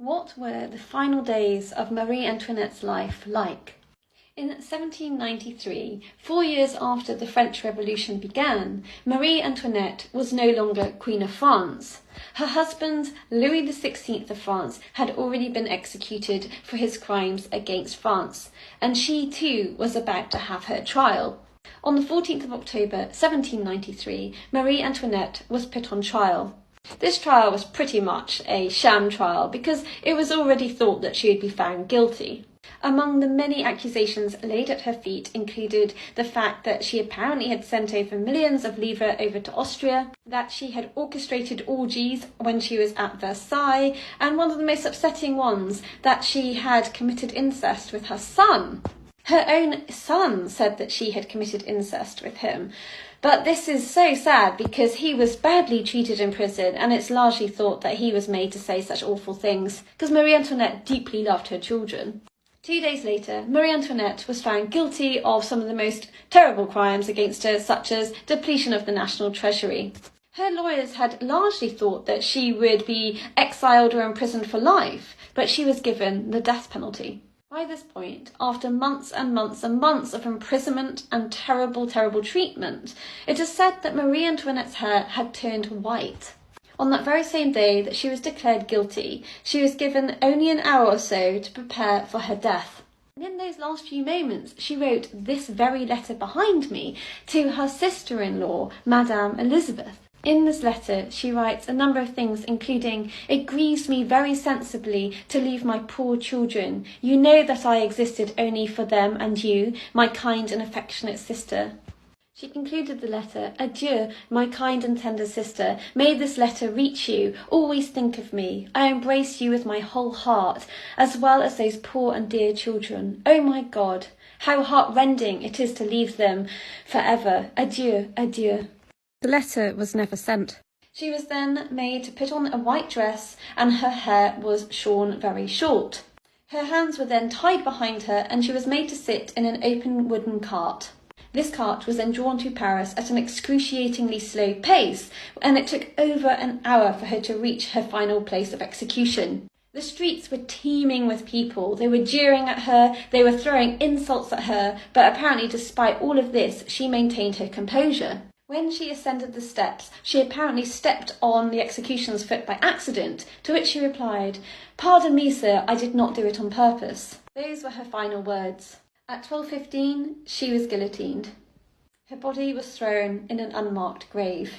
What were the final days of Marie Antoinette's life like? In 1793, 4 years after the French Revolution began, Marie Antoinette was no longer Queen of France. Her husband, Louis XVI of France, had already been executed for his crimes against France, and she too was about to have her trial. On the 14th of October 1793, Marie Antoinette was put on trial. This trial was pretty much a sham trial because it was already thought that she would be found guilty. Among the many accusations laid at her feet included the fact that she apparently had sent over millions of livres over to Austria, that she had orchestrated orgies when she was at Versailles, and one of the most upsetting ones, that she had committed incest with her son. Her own son said that she had committed incest with him. But this is so sad because he was badly treated in prison, and it's largely thought that he was made to say such awful things because Marie Antoinette deeply loved her children. 2 days later, Marie Antoinette was found guilty of some of the most terrible crimes against her, such as depletion of the national treasury. Her lawyers had largely thought that she would be exiled or imprisoned for life, but she was given the death penalty. By this point, after months and months and months of imprisonment and terrible, terrible treatment, it is said that Marie Antoinette's hair had turned white. On that very same day that she was declared guilty, she was given only an hour or so to prepare for her death. And in those last few moments, she wrote this very letter behind me to her sister-in-law, Madame Elizabeth. In this letter, she writes a number of things, including, "It grieves me very sensibly to leave my poor children. You know that I existed only for them and you, my kind and affectionate sister." She concluded the letter, "Adieu, my kind and tender sister. May this letter reach you. Always think of me. I embrace you with my whole heart, as well as those poor and dear children. Oh my God, how heart-rending it is to leave them forever. Adieu, adieu." The letter was never sent. She was then made to put on a white dress and her hair was shorn very short. Her hands were then tied behind her and she was made to sit in an open wooden cart. This cart was then drawn to Paris at an excruciatingly slow pace, and it took over an hour for her to reach her final place of execution. The streets were teeming with people. They were jeering at her, they were throwing insults at her, but apparently despite all of this, she maintained her composure. When she ascended the steps, she apparently stepped on the executioner's foot by accident, to which she replied, "Pardon me, sir, I did not do it on purpose." Those were her final words. At 12:15, she was guillotined. Her body was thrown in an unmarked grave.